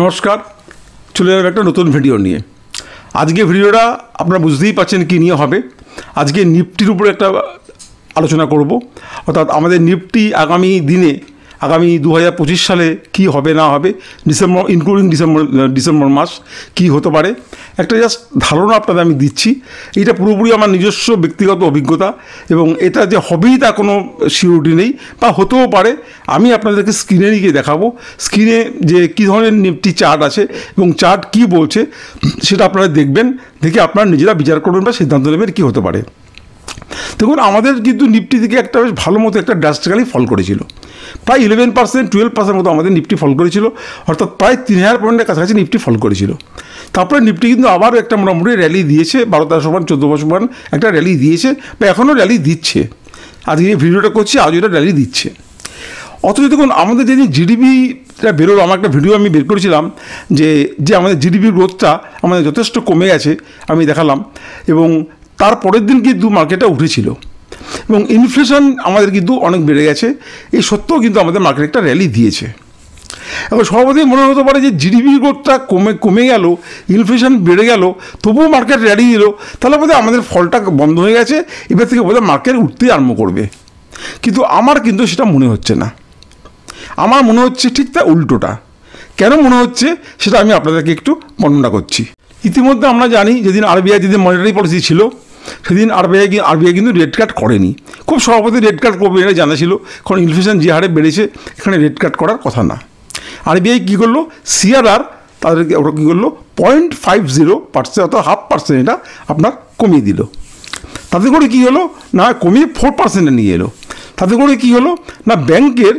নমস্কার, চলে এলাম একটা নতুন ভিডিও নিয়ে। আজকে ভিডিওটা আপনারা বুঝতেই পারছেন কী নিয়ে হবে। আজকে নিফটির উপরে একটা আলোচনা করব, অর্থাৎ আমাদের নিফটি আগামী দিনে আগামী 2025 সালে কি হবে না হবে, ডিসেম্বর ইনক্লুডিং ডিসেম্বর মাস কি হতে পারে একটা জাস্ট ধারণা আপনাদের আমি দিচ্ছি। এটা পুরোপুরি আমার নিজস্ব ব্যক্তিগত অভিজ্ঞতা এবং এটা যে হবেই তা কোনো সিউরিটি নেই, বা হতেও পারে। আমি আপনাদেরকে স্ক্রিনে নিয়ে দেখাবো, স্ক্রিনে যে কী ধরনের নিফটি চার্ট আছে এবং চার্ট কি বলছে সেটা আপনারা দেখবেন, দেখে আপনারা নিজেরা বিচার করবেন বা সিদ্ধান্ত নেবেন কী হতে পারে। দেখুন, আমাদের কিন্তু নিফটি থেকে একটা বেশ ভালো মতো একটা ড্রাস্টিক্যালি ফল করেছিল, প্রায় 11% 12% মতো আমাদের নিফটি ফল করেছিল, অর্থাৎ প্রায় 3000 পয়েন্টের কাছাকাছি নিফটি ফল করেছিল। তারপরে নিফটি কিন্তু আবারও একটা মোটামুটি র্যালি দিয়েছে, 12-13 পয়েন্ট 14 পয়েন্ট একটা র্যালি দিয়েছে, বা এখনও র্যালি দিচ্ছে। আজকে এই ভিডিওটা করছি, আজ এটা র্যালি দিচ্ছে। অথচ দেখুন, আমাদের যেদিন জিডিপিটা বেরোলো, আমার একটা ভিডিও আমি বের করেছিলাম যে আমাদের জিডিপির গ্রোথটা আমাদের যথেষ্ট কমে গেছে, আমি দেখালাম। এবং তারপরের দিন কিন্তু মার্কেটটা উঠেছিল এবং ইনফ্লেশন আমাদের কিন্তু অনেক বেড়ে গেছে। এই সত্ত্বেও কিন্তু আমাদের মার্কেট একটা র্যালি দিয়েছে। এখন সর্বদাই মনে হতে পারে যে জিডিপি গ্রোথটা কমে গেল, ইনফ্লেশন বেড়ে গেল, তবুও মার্কেট র্যালি দিল, তাহলে বোধহয় আমাদের ফলটা বন্ধ হয়ে গেছে, এবার থেকে বোধহয় মার্কেট উঠতেই আরম্ভ করবে। কিন্তু আমার কিন্তু সেটা মনে হচ্ছে না। আমার মনে হচ্ছে ঠিক তা উল্টোটা। কেন মনে হচ্ছে সেটা আমি আপনাদেরকে একটু বর্ণনা করছি। ইতিমধ্যে আমরা জানি, যেদিন আরবিআই যেদিন মনিটারি পলিসি ছিল, সেদিন আরবিআই কিন্তু রেট কাট করেনি। খুব সভাপতি রেট কাট করবে এটা জানা ছিল, কারণ ইনফ্লেশন যে হারে বেড়েছে এখানে রেট কাট করার কথা না। আরবিআই কী করলো, সিআরআর তাদেরকে ওরা কী করলো 0.50% অর্থাৎ 0.5% এটা আপনার কমিয়ে দিল। তাতে করে কী হলো না, কমিয়ে 4% নিয়ে এলো। তাতে করে কী হলো না, ব্যাংকের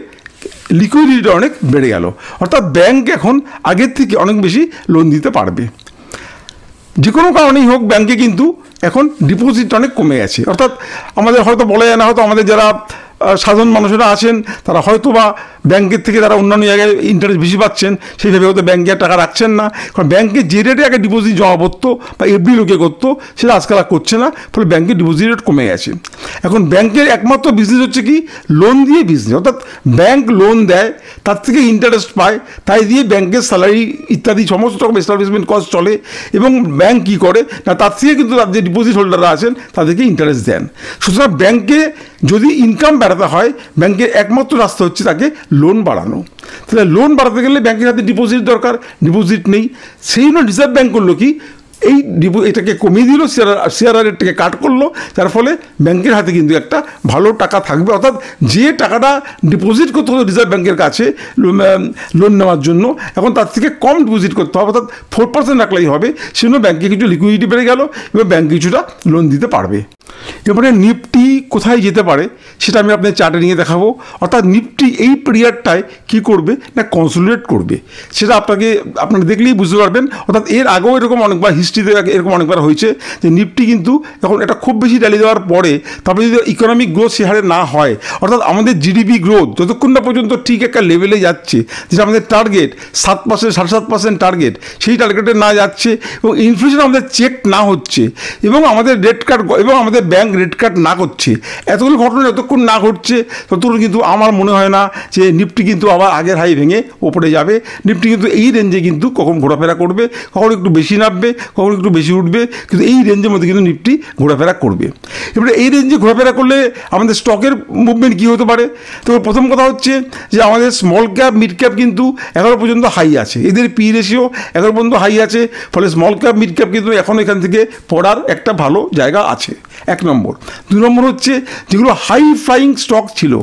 লিকুইডিটি অনেক বেড়ে গেল, অর্থাৎ ব্যাংক এখন আগের থেকে অনেক বেশি লোন দিতে পারবে। যে কোনো কারণেই হোক, ব্যাংকে কিন্তু এখন ডিপোজিট অনেক কমে গেছে। অর্থাৎ আমাদের হয়তো বলা যায় না, হয়তো আমাদের যারা সাধারণ মানুষেরা আছেন তারা হয়তো বা ব্যাংকের থেকে তারা অন্যান্য জায়গায় ইন্টারেস্ট বেশি পাচ্ছেন, সেইভাবে হয়তো ব্যাংকে টাকা রাখছেন না। কারণ ব্যাংকে যে রেটে আগে ডিপোজিট জমা পড়তো বা এফডি লোকে করতো, সেটা আজকাল আর করছে না, ফলে ব্যাংকের ডিপোজিট রেট কমে গেছে। এখন ব্যাংকের একমাত্র বিজনেস হচ্ছে কি, লোন দিয়ে বিজনেস। অর্থাৎ ব্যাংক লোন দেয়, তার থেকে ইন্টারেস্ট পায়, তাই দিয়ে ব্যাংকের স্যালারি ইত্যাদি সমস্ত রকম এস্টাবলিশমেন্ট কস্ট চলে। এবং ব্যাংক কী করে না, তার থেকে কিন্তু তার যে ডিপোজিট হোল্ডাররা আছেন তাদেরকে ইন্টারেস্ট দেন। সুতরাং ব্যাংকে যদি ইনকাম বাড়াতে হয়, ব্যাংকের একমাত্র রাস্তা হচ্ছে তাকে লোন বাড়ানো। তাহলে লোন বাড়াতে গেলে ব্যাংকের হাতে ডিপোজিট দরকার, ডিপোজিট নেই। সেই জন্য রিজার্ভ ব্যাংক করলো কি, এটাকে কমিয়ে দিল, সিআরআর রেটটাকে কাট করলো, যার ফলে ব্যাংকের হাতে কিন্তু একটা ভালো টাকা থাকবে। অর্থাৎ যে টাকাটা ডিপোজিট করতে হতো রিজার্ভ ব্যাংকের কাছে লোন নেওয়ার জন্য, এখন তার থেকে কম ডিপোজিট করতে হবে, অর্থাৎ 4% রাখলেই হবে। সেজন্য ব্যাংকে কিছু লিকুইডিটি বেড়ে গেল এবং ব্যাংক কিছুটা লোন দিতে পারবে। এবারে নিফটি কোথায় যেতে পারে সেটা আমি আপনাদের চার্টে নিয়ে দেখাবো। অর্থাৎ নিফটি এই পিরিয়ডটায় কী করবে না, কনসলিডেট করবে। সেটা আপনারা দেখলেই বুঝতে পারবেন। অর্থাৎ এর আগেও এরকম অনেকবার হিস্ট্রিতে এরকম অনেকবার হয়েছে যে নিফটি কিন্তু এখন এটা খুব বেশি র্যালি দেওয়ার পরে তারপরে যদি ইকোনমিক গ্রোথ সে হারে না হয়, অর্থাৎ আমাদের জিডিপি গ্রোথ যতক্ষণ না পর্যন্ত ঠিক একটা লেভেলে যাচ্ছে, যেটা আমাদের টার্গেট 7%, 7.5% টার্গেট, সেই টার্গেটে না যাচ্ছে এবং ইনফ্লেশন আমাদের চেক না হচ্ছে এবং আমাদের রেট কাট এবং আমাদের ব্যাংক রেট কাট না করছে, এতগুলো ঘটনা যতক্ষণ না ঘটছে ততক্ষণ কিন্তু আমার মনে হয় না যে নিফটি কিন্তু আবার আগের হাই ভেঙে ওপরে যাবে। নিফটি কিন্তু এই রেঞ্জে কিন্তু কখন ঘোরাফেরা করবে, কখন একটু বেশি নামবে, কখন একটু বেশি উঠবে, কিন্তু এই রেঞ্জের মধ্যে কিন্তু নিফটি ঘোরাফেরা করবে। এবারে এই রেঞ্জে ঘোরাফেরা করলে আমাদের স্টকের মুভমেন্ট কী হতে পারে? তো প্রথম কথা হচ্ছে যে আমাদের স্মল ক্যাপ মিড ক্যাপ কিন্তু এখনও পর্যন্ত হাই আছে, এদের পি রেশিও এখনও পর্যন্ত হাই আছে, ফলে স্মল ক্যাপ মিড ক্যাপ কিন্তু এখন এখান থেকে পড়ার একটা ভালো জায়গা আছে, 1 নম্বর। 2 নম্বর হচ্ছে যেগুলো হাই ফ্লাইং স্টক ছিল,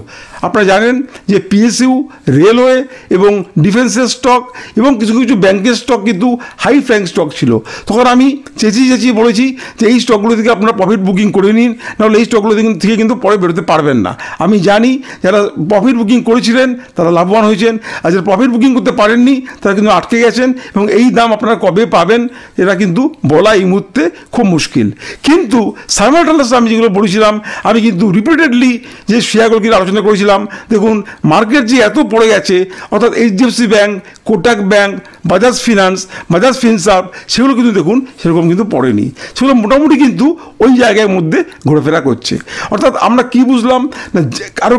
আপনারা জানেন যে পিএসইউ, রেলওয়ে এবং ডিফেন্সের স্টক এবং কিছু কিছু ব্যাংকের স্টক কিন্তু হাই ফ্লাইং স্টক ছিল। তখন আমি চেঁচিয়ে বলেছি যে এই স্টকগুলো থেকে আপনারা প্রফিট বুকিং করে নিন, নাহলে এই স্টকগুলো থেকে কিন্তু পরে বেরোতে পারবেন না। আমি জানি যারা প্রফিট বুকিং করেছিলেন তারা লাভবান হয়েছেন, আর যারা প্রফিট বুকিং করতে পারেননি তারা কিন্তু আটকে গেছেন এবং এই দাম আপনারা কবে পাবেন এটা কিন্তু বলা এই মুহূর্তে খুব মুশকিল। কিন্তু সাইমালটেনিয়াসলি আমি যেগুলো বলেছিলাম, আমি কিন্তু রিপিটেডলি যে শেয়ারগুলো কিন্তু আলোচনা করেছিলাম দিলাম, দেখুন মার্কেট যে এত পড়ে গেছে, অর্থাৎ HDFC bank, Kotak bank, Bajaj finance, Bajaj Finserv, সেগুলো কিন্তু দেখুন সেরকম কিন্তু পড়েনি, সেগুলো মোটামুটি কিন্তু ওই জায়গার মধ্যে ঘোরাফেরা করছে। অর্থাৎ আমরা কি বুঝলাম না, আরও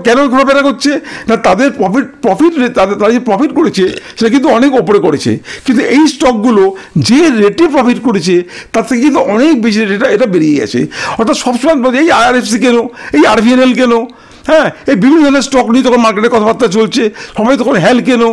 কেন ঘোরাফেরা করছে না, তাদের তারা যে প্রফিট করেছে সেটা কিন্তু অনেক ওপরে করেছে, কিন্তু এই স্টকগুলো যে রেটে প্রফিট করেছে তার থেকে কিন্তু অনেক বেশি রেটে এটা বেরিয়ে গেছে। অর্থাৎ সবসময় এই আরএফসি কেন, এই আরভিএনএল কেন, হ্যাঁ, এই বিভিন্ন ধরনের স্টক নিয়ে তখন মার্কেটে কথাবার্তা চলছে, সবাই তখন হেল কেন,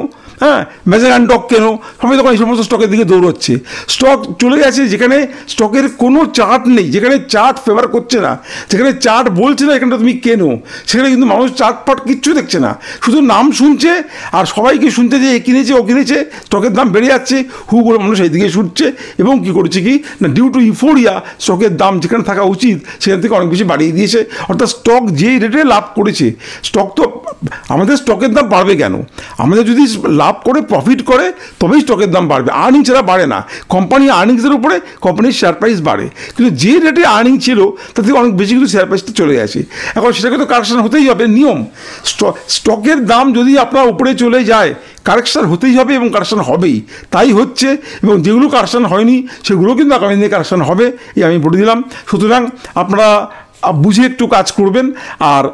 হ্যাঁ, ম্যাজাগান ডক কেন, সবাই তখন এই সমস্ত স্টকের দিকে দৌড়চ্ছে। স্টক চলে গেছে যেখানে স্টকের কোনো চার্ট নেই, যেখানে চার্ট ফেভার করছে না, যেখানে চার্ট বলছে না এখানটা তুমি কেনো, সেখানে কিন্তু মানুষ চার্ট ফাট কিচ্ছু দেখছে না, শুধু নাম শুনছে আর সবাইকে শুনতে যে এ কিনেছে ও কিনেছে, স্টকের দাম বেড়ে যাচ্ছে, হু করে মানুষ এই দিকে ছুটছে এবং কী করছে কি না, ডিউ টু ইউফোরিয়া স্টকের দাম যেখানে থাকা উচিত সেখান থেকে অনেক বেশি বাড়িয়ে দিয়েছে। অর্থাৎ স্টক যেই রেটে লাভ করেছে, স্টক তো আমাদের স্টকের দাম বাড়বে কেন, আমাদের যদি লাভ করে প্রফিট করে তবেই স্টকের দাম বাড়বে, আর্নিং ছাড়া বাড়ে না। কোম্পানি আর্নিংসের উপরে কোম্পানির শেয়ার প্রাইস বাড়ে, কিন্তু যে রেটে আর্নিং ছিল তার থেকে অনেক বেশি কিন্তু শেয়ার প্রাইসটা চলে গেছে। এখন সেটাকে তো কারেকশন হতেই হবে, নিয়ম। স্টকের দাম যদি আপনার উপরে চলে যায় কারেকশন হতেই হবে এবং কারেকশন হবেই, তাই হচ্ছে। এবং যেগুলো কারেকশন হয়নি সেগুলো কিন্তু আগামী দিনে কারেকশন হবে, এই আমি বলে দিলাম। সুতরাং আপনারা বুঝে একটু কাজ করবেন, আর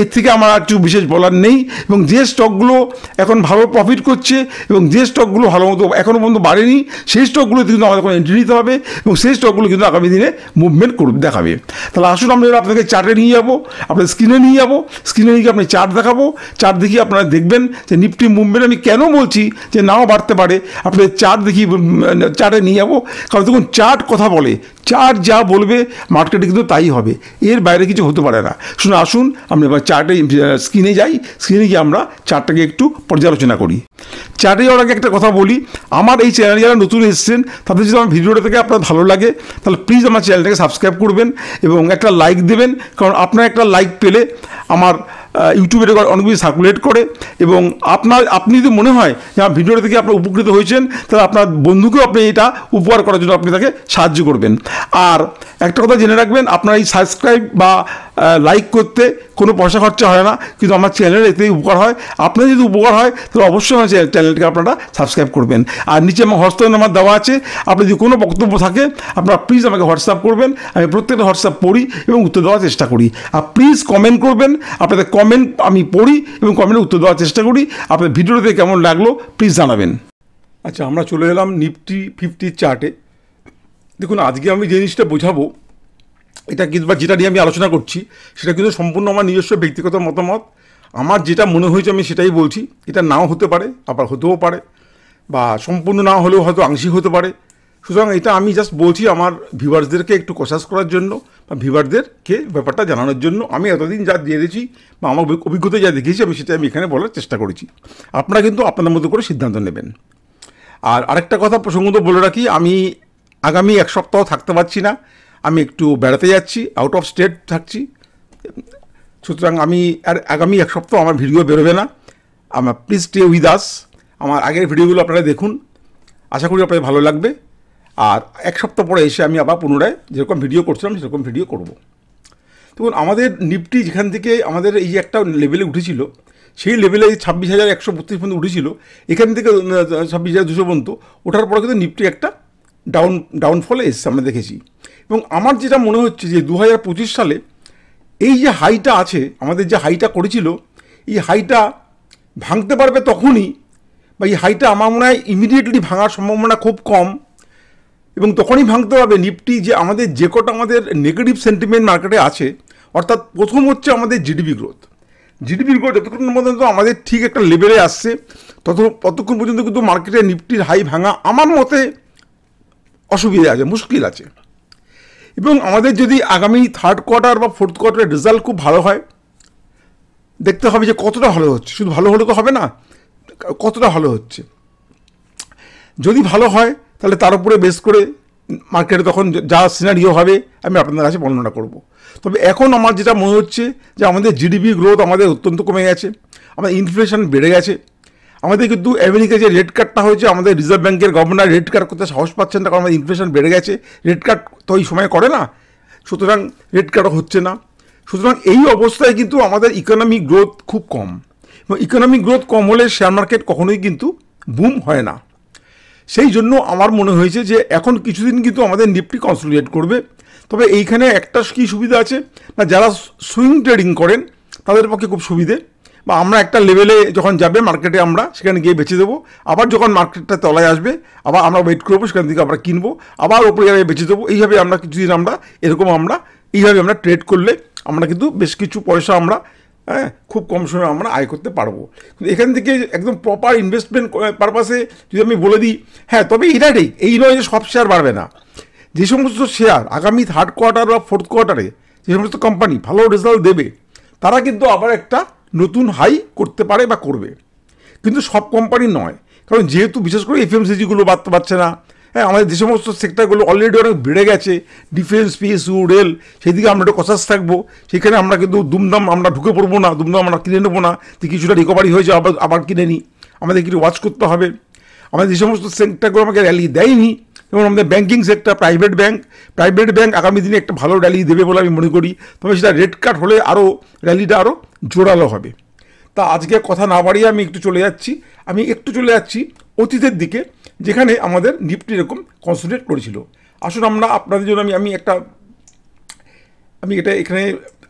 এর থেকে আমার একটু বিশেষ বলার নেই। এবং যে স্টকগুলো এখন ভালো প্রফিট করছে এবং যে স্টকগুলো ভালো মতো এখনও পর্যন্ত বাড়েনি, সেই স্টকগুলোতে কিন্তু আমাদের এখন এন্ট্রি নিতে হবে এবং সেই স্টকগুলো কিন্তু আগামী দিনে মুভমেন্ট দেখাবে। তাহলে আসুন আমরা আপনাকে চার্টে নিয়ে যাবো, আপনার স্ক্রিনে নিয়ে যাবো, স্ক্রিনে নিয়ে গিয়ে আপনি চার্ট দেখাবো, চার্ট দেখিয়ে আপনারা দেখবেন যে নিফটি মুভমেন্ট আমি কেন বলছি যে নাও বাড়তে পারে, আপনাদের চার্ট দেখিয়ে চার্টে নিয়ে যাবো। কারণ দেখুন চার্ট কথা বলে, চার্ট যা বলবে মার্কেটে কিন্তু তাই হবে, এর বাইরে কিছু হতে পারে না। শুনে আসুন আমরা এবার চার্টে স্ক্রিনে যাই, স্ক্রিনে গিয়ে আমরা চার্টটাকে একটু পর্যালোচনা করি। চার্টে যাওয়ার আগে একটা কথা বলি, আমার এই চ্যানেলে যারা নতুন এসেছেন তাদের যদি আমার ভিডিওটা থেকে আপনার ভালো লাগে তাহলে প্লিজ আমার চ্যানেলটাকে সাবস্ক্রাইব করবেন এবং একটা লাইক দেবেন, কারণ আপনার একটা লাইক পেলে আমার ইউটিউবে অনেক বেশি সার্কুলেট করে। এবং আপনি যদি মনে হয় যে আমার ভিডিওটা থেকে আপনার উপকৃত হয়েছেন তাহলে আপনার বন্ধুকেও আপনি এটা উপকার করার জন্য আপনি তাকে সাহায্য করবেন। আর একটা কথা জেনে রাখবেন, আপনার এই সাবস্ক্রাইব বা লাইক করতে কোনো পয়সা খরচা হয় না, কিন্তু আমার চ্যানেলের এতেই উপকার হয়। আপনার যদি উপকার হয় তাহলে অবশ্যই আমার চ্যানেলটাকে আপনারা সাবস্ক্রাইব করবেন। আর নিচে আমার হোয়াটসঅ্যাপ নাম্বার দেওয়া আছে, আপনার যদি কোনো বক্তব্য থাকে আপনারা প্লিজ আমাকে হোয়াটসঅ্যাপ করবেন, আমি প্রত্যেকটা হোয়াটসঅ্যাপ পড়ি এবং উত্তর দেওয়ার চেষ্টা করি। আর প্লিজ কমেন্ট করবেন, আপনাদের কমেন্ট আমি পড়ি এবং কমেন্টে উত্তর দেওয়ার চেষ্টা করি। আপনাদের ভিডিওতে কেমন লাগলো প্লিজ জানাবেন। আচ্ছা, আমরা চলে এলাম নিফটি 50 চার্টে। দেখুন আজকে আমি যে জিনিসটা বোঝাবো, এটা কিন্তু বা যেটা নিয়ে আমি আলোচনা করছি সেটা কিন্তু সম্পূর্ণ আমার নিজস্ব ব্যক্তিগত মতামত। আমার যেটা মনে হয়েছে আমি সেটাই বলছি, এটা নাও হতে পারে আবার হতেও পারে, বা সম্পূর্ণ না হলেও হয়তো আংশিক হতে পারে। সুতরাং এটা আমি জাস্ট বলছি আমার ভিউয়ার্সদেরকে একটু কনসাস করার জন্য বা ভিউয়ারদেরকে ব্যাপারটা জানানোর জন্য। আমি এতদিন যা জেনেছি বা আমার অভিজ্ঞতায় যা দেখেছি আমি সেটা আমি এখানে বলার চেষ্টা করেছি, আপনারা কিন্তু আপনাদের মতো করে সিদ্ধান্ত নেবেন। আর আরেকটা কথা প্রসঙ্গত বলে রাখি, আমি আগামী এক সপ্তাহ থাকতে পারছি না, আমি একটু বেড়াতে যাচ্ছি, আউট অফ স্টেট থাকছি। সুতরাং আমি আর আগামী এক সপ্তাহ আমার ভিডিও বেরোবে না। আমার প্লিজ স্টে উইথ আস, আমার আগের ভিডিওগুলো আপনারা দেখুন, আশা করি আপনাদের ভালো লাগবে। আর এক সপ্তাহ পরে এসে আমি আবার পুনরায় যেরকম ভিডিও করছিলাম সেরকম ভিডিও করব। দেখুন আমাদের নিফটি যেখান থেকে আমাদের এই যে একটা লেভেলে উঠেছিল, সেই লেভেলে 26,132 পর্যন্ত উঠেছিল, এখান থেকে 26,200 পর্যন্ত ওঠার পরে কিন্তু নিফটি একটা ডাউনফলে এসছে আমরা দেখেছি। এবং আমার যেটা মনে হচ্ছে যে 2025 সালে এই যে হাইটা আছে, আমাদের যে হাইটা করেছিল, এই হাইটা ভাঙতে পারবে তখনই, বা এই হাইটা আমার মনে হয় ইমিডিয়েটলি ভাঙার সম্ভাবনা খুব কম। এবং তখনই ভাঙতে পারবে নিফটি যে আমাদের যে কটা আমাদের নেগেটিভ সেন্টিমেন্ট মার্কেটে আছে। অর্থাৎ প্রথম হচ্ছে আমাদের জিডিপি গ্রোথ যতক্ষণ পর্যন্ত আমাদের ঠিক একটা লেভেলে আসছে ততক্ষণ পর্যন্ত কিন্তু মার্কেটে নিফটির হাই ভাঙা আমার মতে অসুবিধা আছে, মুশকিল আছে। এবং আমাদের যদি আগামী থার্ড কোয়ার্টার বা ফোর্থ কোয়ার্টারের রেজাল্ট খুব ভালো হয়, দেখতে হবে যে কতটা ভালো হচ্ছে, শুধু ভালো হলে তো হবে না, কতটা ভালো হচ্ছে। যদি ভালো হয় তাহলে তার উপরে বেস করে মার্কেটে তখন যা সিনারিও হবে আমি আপনাদের কাছে বর্ণনা করব। তবে এখন আমার যেটা মনে হচ্ছে যে আমাদের জিডিপি গ্রোথ আমাদের অত্যন্ত কমে গেছে, আমাদের ইনফ্লেশন বেড়ে গেছে। আমাদের কিন্তু আমেরিকায় যে রেট কাটটা হয়েছে, আমাদের রিজার্ভ ব্যাঙ্কের গভর্নর রেট কাট করতে সাহস পাচ্ছেন না, কারণ আমাদের ইনফ্লেশন বেড়ে গেছে। রেট কাট তো ওই সময় করে না, সুতরাং রেট কাটও হচ্ছে না। সুতরাং এই অবস্থায় কিন্তু আমাদের ইকোনমিক গ্রোথ খুব কম, এবং ইকোনমিক গ্রোথ কম হলে শেয়ার মার্কেট কখনোই কিন্তু বুম হয় না। সেই জন্য আমার মনে হয়েছে যে এখন কিছুদিন কিন্তু আমাদের নিফটি কনসলিডেট করবে। তবে এইখানে একটা কী সুবিধা আছে না, যারা সুইং ট্রেডিং করেন তাদের পক্ষে খুব সুবিধে, বা আমরা একটা লেভেলে যখন যাবে মার্কেটে আমরা সেখানে গিয়ে বেচে দেবো, আবার যখন মার্কেটটা তলায় আসবে আবার আমরা ওয়েট করবো, সেখান থেকে আমরা কিনবো, আবার ওপরে যাবে বেচে দেবো। এইভাবে আমরা কিছুদিন আমরা এইভাবে আমরা ট্রেড করলে আমরা কিন্তু বেশ কিছু পয়সা আমরা খুব কম সময়ে আমরা আয় করতে পারবো। কিন্তু এখান থেকে একদম প্রপার ইনভেস্টমেন্ট পারপাসে যদি আমি বলে দিই, হ্যাঁ তবে এটা ঠিক এই নয় যে সব শেয়ার বাড়বে না। যে সমস্ত শেয়ার আগামী থার্ড কোয়ার্টার বা ফোর্থ কোয়ার্টারে যে সমস্ত কোম্পানি ভালো রেজাল্ট দেবে তারা কিন্তু আবার একটা নতুন হাই করতে পারে বা করবে, কিন্তু সব কোম্পানি নয়। কারণ যেহেতু বিশেষ করে এফএমসিজিগুলো বাড়তে পারছে না, হ্যাঁ আমাদের যে সমস্ত সেক্টরগুলো অলরেডি অনেক বেড়ে গেছে, ডিফেন্স, পিএসইউ, রেল, সেই দিকে আমরা একটু কসাস থাকবো। সেখানে আমরা কিন্তু দুমদাম আমরা ঢুকে পড়বো না, দুমদাম আমরা কিনে নেবো না, যে কিছুটা রিকভারি হয়েছে আবার কিনে নিই। আমাদের কিছু ওয়াচ করতে হবে। আমাদের যে সমস্ত সেক্টরগুলো আমাকে র্যালি দেয়নি, যেমন আমাদের ব্যাঙ্কিং সেক্টর, প্রাইভেট ব্যাঙ্ক আগামী দিনে একটা ভালো র্যালি দেবে বলে আমি মনে করি। তবে সেটা রেড কাট হলে আরও র্যালিটা আরও জোরালো হবে। তা আজকে কথা না বাড়িয়ে আমি একটু চলে যাচ্ছি অতীতের দিকে, যেখানে আমাদের নিফটি এরকম কনসলিডেট করেছিল। আসুন আমরা আপনাদের জন্য আমি এটা এখানে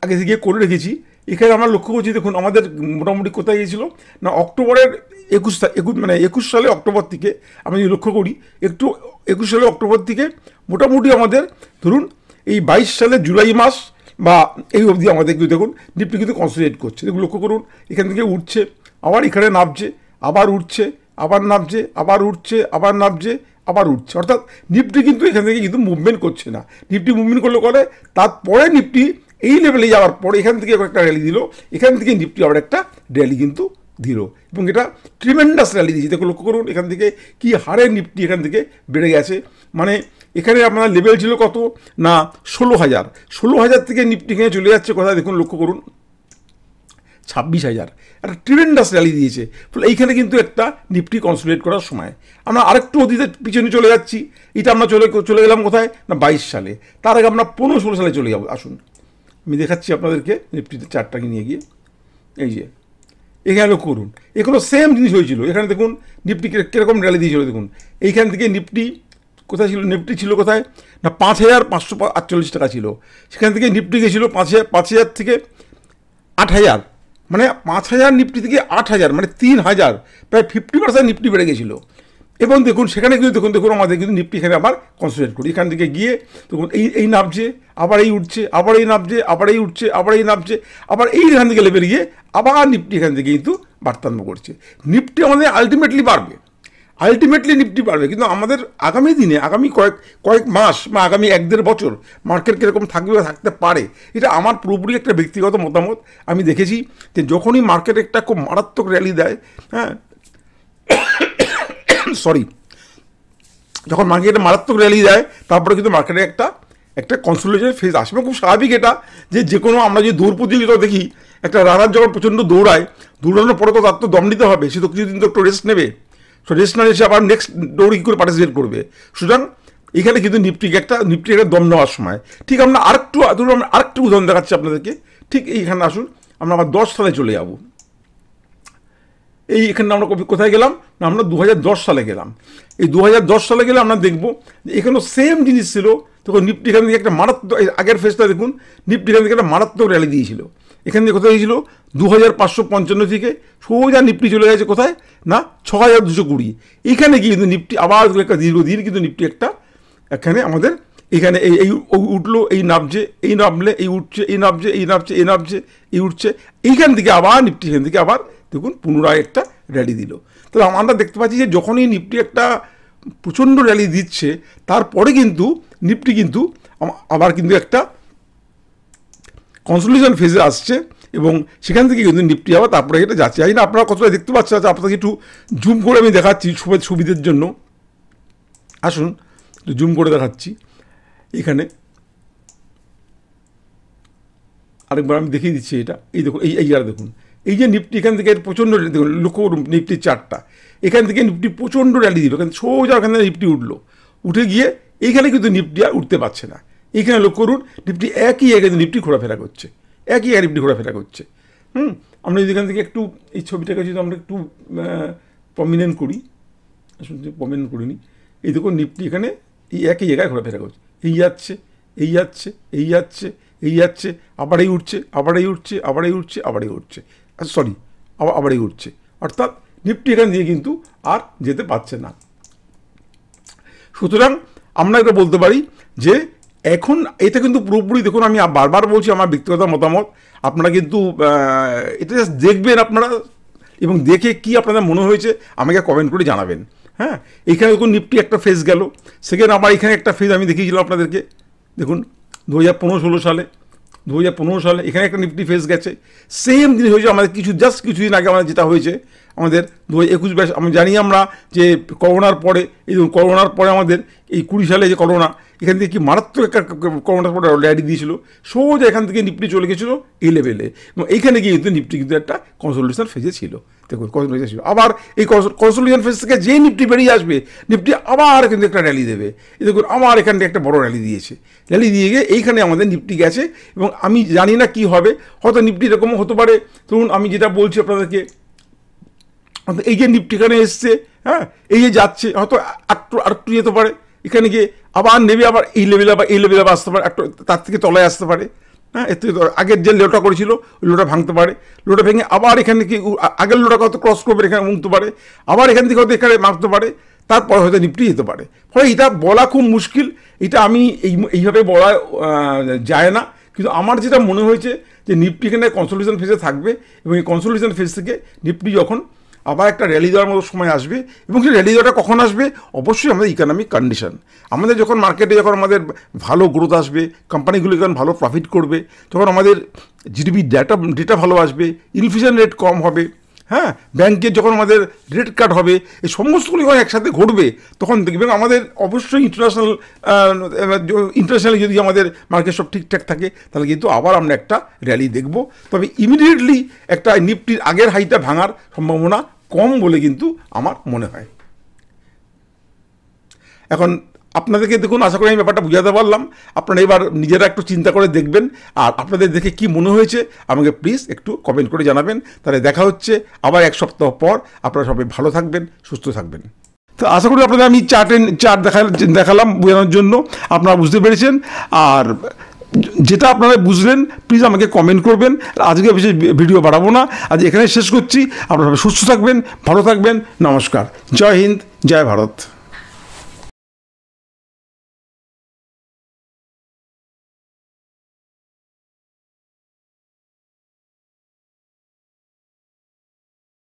আগে থেকে করে রেখেছি। এখানে আমরা লক্ষ্য করছি, দেখুন আমাদের মোটামুটি কোথায় গিয়েছিল না, অক্টোবরের 21 সালে অক্টোবর থেকে আমি যদি লক্ষ্য করি, 21 সালে অক্টোবর থেকে মোটামুটি আমাদের ধরুন এই 22 সালে জুলাই মাস বা এই অবধি আমাদের কিন্তু দেখুন নিফটি কিন্তু কনসলিডেট করছে। দেখুন লক্ষ্য করুন, এখান থেকে উঠছে, আবার এখানে নামছে, আবার উঠছে, আবার নামছে, আবার উঠছে, আবার নামছে, আবার উঠছে। অর্থাৎ নিফটি কিন্তু এখান থেকে কিন্তু মুভমেন্ট করছে না। নিফটি মুভমেন্ট করে তারপরে নিফটি এই লেভেলে যাওয়ার পরে এখান থেকে একটা র্যালি দিল, এখান থেকে নিফটি আবার একটা র্যালি কিন্তু দিল, এবং এটা ট্রিমেন্ডাস র্যালি দিয়েছে। দেখো লক্ষ্য করুন এখান থেকে কি হারে নিফটি এখান থেকে বেড়ে গেছে। মানে এখানে আপনার লেভেল ছিল কত না 16,000 থেকে নিফটি এখানে চলে যাচ্ছে কোথায়, দেখুন লক্ষ্য করুন 26,000। একটা ট্রিমেন্ডাস র্যালি দিয়েছে। ফলে এইখানে কিন্তু একটা নিফটি কনসলিডেট করার সময়। আমরা আরেকটু অতীতের পিছনে চলে যাচ্ছি। এটা আমরা চলে গেলাম কোথায় না 22 সালে। তার আগে আমরা 15-16 সালে চলে যাবো। আসুন আমি দেখাচ্ছি আপনাদেরকে নিফটিতে চার্টটাকে নিয়ে গিয়ে। এই যে এখানে লক্ষ্য করুন, এগুলো সেম জিনিস হয়েছিল। এখানে দেখুন নিফটি কীরকম র্যালি দিয়েছিল। দেখুন এইখান থেকে নিফটি কোথায় ছিল, নিফটি ছিল কোথায় না 5,548 টাকা ছিল। সেখান থেকে নিফটি গেছিলো 5,000 থেকে 8,000, মানে 5,000 নিফটি থেকে 8,000, মানে 3,000, প্রায় 50% নিফটি বেড়ে গেছিলো। এবং দেখুন সেখানে কিন্তু দেখুন আমাদের কিন্তু নিফটি এখানে আবার কনসলিডেট করি। এখান থেকে গিয়ে দেখুন এই নামছে, আবার এই উঠছে, আবার এই নামছে, আবার এই উঠছে, আবার এই নামছে, আবার এইখান থেকে লেভেল গিয়ে আবার নিফটি এখান থেকে কিন্তু বাড়তান্ন করছে। নিফটি আমাদের আলটিমেটলি বাড়বে, নিফটি বাড়বে, কিন্তু আমাদের আগামী দিনে আগামী কয়েক মাস বা আগামী 1-1.5 বছর মার্কেট কীরকম থাকবে বা থাকতে পারে, এটা আমার পুরোপুরি একটা ব্যক্তিগত মতামত। আমি দেখেছি যে যখনই মার্কেট একটা খুব মারাত্মক র্যালি দেয়, যখন মার্কেটে মারাত্মক র্যালি দেয় তারপরে কিন্তু মার্কেটে একটা কনসলিডেশন ফেজ আসবে। খুব স্বাভাবিক এটা, যে কোনো আমরা যে দৌড় প্রতিযোগিতা দেখি, একটা রানার যখন প্রচণ্ড দৌড়ানোর পরে তো তার তো দম নিতে হবে, সে তো কিছুদিন তো একটু রেস্ট নেবে। সো রেস্ট না এসে আবার নেক্সট দৌড় কী করে পার্টিসিপেট করবে। সুতরাং এখানে কিন্তু নিফটি একটা দম নেওয়ার সময়। ঠিক আমরা আরেকটু উদাহরণ দেখাচ্ছি আপনাদেরকে। ঠিক এইখানে আসুন, আমরা আবার 10 সালে চলে যাব। এখানে আমরা কোথায় গেলাম না, আমরা 2010 সালে গেলাম। এই 2010 সালে গেলে আমরা দেখবো যে এখানেও সেম জিনিস ছিল। তখন নিফটি এখান থেকে একটা মারাত্মক, আগের ফেজটা দেখুন, নিফটি এখান থেকে একটা মারাত্মক র্যালি দিয়েছিল। এখান থেকে কোথায় গিয়েছিল 2,555 থেকে সোজা নিফটি চলে গেছে কোথায় না 6,220। এইখানে গিয়ে কিন্তু নিফটি আবার একটা দীর্ঘদিন কিন্তু নিফটি এখানে আমাদের এখানে এই উঠলো, এই নামছে, এই নামলে এই উঠছে, এই নামছে, এই নামছে, এই নামছে, এই উঠছে। এইখান থেকে আবার নিফটি এখান থেকে আবার দেখুন পুনরায় একটা র্যালি দিল। তো আমরা দেখতে পাচ্ছি যে যখনই নিফটি একটা প্রচণ্ড র্যালি দিচ্ছে, তারপরে কিন্তু নিফটি কিন্তু আবার কিন্তু একটা কনসলিডেশন ফেজে আসছে, এবং সেখান থেকে কিন্তু নিফটি আবার তারপরে এটা যাচ্ছে। জানি না আপনারা কতটা দেখতে পাচ্ছেন, আপনাকে একটু জুম করে আমি দেখাচ্ছি সুবিধের জন্য। আসুন একটু জুম করে দেখাচ্ছি। এখানে আরেকবার আমি দেখিয়ে দিচ্ছি এটা। এই দেখুন এই জায়গা দেখুন, এই যে নিফটি এখান থেকে প্রচণ্ড দেখুন, লক্ষ্য করুন নিফটির চার্টটা। এখান থেকে নিফটি প্রচণ্ড র্যালি দিল, এখানে সোজা ওখান থেকে নিফটি উঠে গিয়ে এইখানে কিন্তু নিফটি আর উঠতে পারছে না। এইখানে লক্ষ্য করুন নিফটি একই জায়গায় নিফটি ঘোরাফেরা করছে। একই জায়গায় নিফটি ঘোরাফেরা করছে। আমরা যদি এখান থেকে একটু এই ছবিটাকে যদি আমরা একটু প্রমিনেন্ট করি, আসলে প্রমিনেন্ট করিনি, এই দেখুন নিফটি এখানে এই একই জায়গায় ঘোরাফেরা করছে, এই যাচ্ছে এই যাচ্ছে এই যাচ্ছে এই যাচ্ছে, আবার এই উঠছে, আবার এই উঠছে, আবার এই উঠছে, আবার এই উঠছে, সরি আবার এই উঠছে, অর্থাৎ নিফটি এখান দিয়ে কিন্তু আর যেতে পারছে না। সুতরাং আমরা এটা বলতে পারি যে এখন এটা কিন্তু পুরোপুরি, দেখুন আমি বারবার বলছি আমার ব্যক্তিগত মতামত, আপনারা কিন্তু এটা জাস্ট দেখবেন আপনারা, এবং দেখে কি আপনাদের মনে হয়েছে আমাকে কমেন্ট করে জানাবেন। হ্যাঁ, এখানে দেখুন নিফটি একটা ফেজ গেল, সেকেন্ড আবার এখানে একটা ফেজ আমি দেখিয়েছিলাম আপনাদেরকে, দেখুন 2015-16 সালে, 2015 সালে এখানে একটা নিফটি ফেজ গেছে, সেম জিনিস হয়েছে আমাদের কিছুদিন আগে আমাদের যেটা হয়েছে আমাদের 2021-22, আমি জানি আমরা যে করোনার পরে, এই করোনার পরে আমাদের এই 20 সালে যে করোনা, এখান থেকে কি মারাত্মক একটা করোনার পরে র্যালি দিয়েছিল, সোজা এখান থেকে নিফটি চলে গেছিলো এই লেভেলে, এবং এইখানে গিয়ে কিন্তু নিফটি কিন্তু একটা কনসলিডেশন ফেজে ছিল। দেখুন কনসলিডেশন ছিল, আবার এই কনসলিডেশন ফেজ থেকে যে নিফটি বেরিয়ে আসবে, নিফটি আবার কিন্তু একটা র্যালি দেবে। এই দেখুন আমার এখান থেকে একটা বড় র্যালি দিয়েছে, র্যালি দিয়ে গিয়ে এইখানে আমাদের নিফটি গেছে, এবং আমি জানি না কি হবে, হয়তো নিফটি এরকমও হতে পারে। ধরুন আমি যেটা বলছি আপনাদেরকে, এই যে নিফটি এখানে এসছে, হ্যাঁ এই যে যাচ্ছে, হয়তো আরেকটু যেতে পারে, এখানে গিয়ে আবার নেবে, আবার এই লেভেলে আবার আসতে পারে, একটু তার থেকে তলায় আসতে পারে। হ্যাঁ, এর থেকে আগের যে লোটা করেছিল ওই লোটা ভাঙতে পারে, লোটা ভেঙে আবার এখানে কি আগের লোটাকে হয়তো ক্রস করবে, এখানে মুঙতে পারে, আবার এখান থেকে হয়তো এখানে মারতে পারে, তারপরে হয়তো নিফটি যেতে পারে। ফলে এটা বলা খুব মুশকিল, এটা আমি এইভাবে বলা যায় না, কিন্তু আমার যেটা মনে হয়েছে যে নিফটি এখানে কনসলিডেশন ফেজে থাকবে, এবং এই কনসলিডেশন ফেজ থেকে নিফটি যখন আবার একটা র্যালি দেওয়ার মতো সময় আসবে, এবং সেই র্যালি দেওয়াটা কখন আসবে, অবশ্যই আমাদের ইকোনমিক কন্ডিশন, আমাদের যখন মার্কেটে যখন আমাদের ভালো গ্রোথ আসবে, কোম্পানিগুলো যখন ভালো প্রফিট করবে, যখন আমাদের জিডিপি ডেটা ভালো আসবে, ইনফ্লেশন রেট কম হবে, হ্যাঁ ব্যাংকের যখন আমাদের রেট কাট হবে, এই সমস্তগুলো যখন একসাথে ঘটবে, তখন দেখবেন আমাদের অবশ্যই ইন্টারন্যাশনালি যদি আমাদের মার্কেট সব ঠিকঠাক থাকে, তাহলে কিন্তু আবার আমরা একটা র্যালি দেখব। তবে ইমিডিয়েটলি একটা নিফটির আগের হাইটা ভাঙার সম্ভাবনা কম বলে কিন্তু আমার মনে হয়। এখন আপনাদেরকে দেখুন, আশা করি আমি ব্যাপারটা বুঝাতে পারলাম, আপনারা এবার নিজেরা একটু চিন্তা করে দেখবেন, আর আপনাদের দেখে কি মনে হয়েছে আমাকে প্লিজ একটু কমেন্ট করে জানাবেন। তাহলে দেখা হচ্ছে আবার এক সপ্তাহ পর, আপনারা সবাই ভালো থাকবেন, সুস্থ থাকবেন। তো আশা করি আপনাদের আমি চার্ট দেখালাম বোঝানোর জন্য, আপনারা বুঝতে পেরেছেন, আর যেটা আপনারা বুঝলেন প্লিজ আমাকে কমেন্ট করবেন। আজকে বিশেষ ভিডিও বাড়াবো না, আজ এখানে শেষ করছি। আপনারা সুস্থ থাকবেন, ভালো থাকবেন, নমস্কার, জয় হিন্দ, জয় ভারত।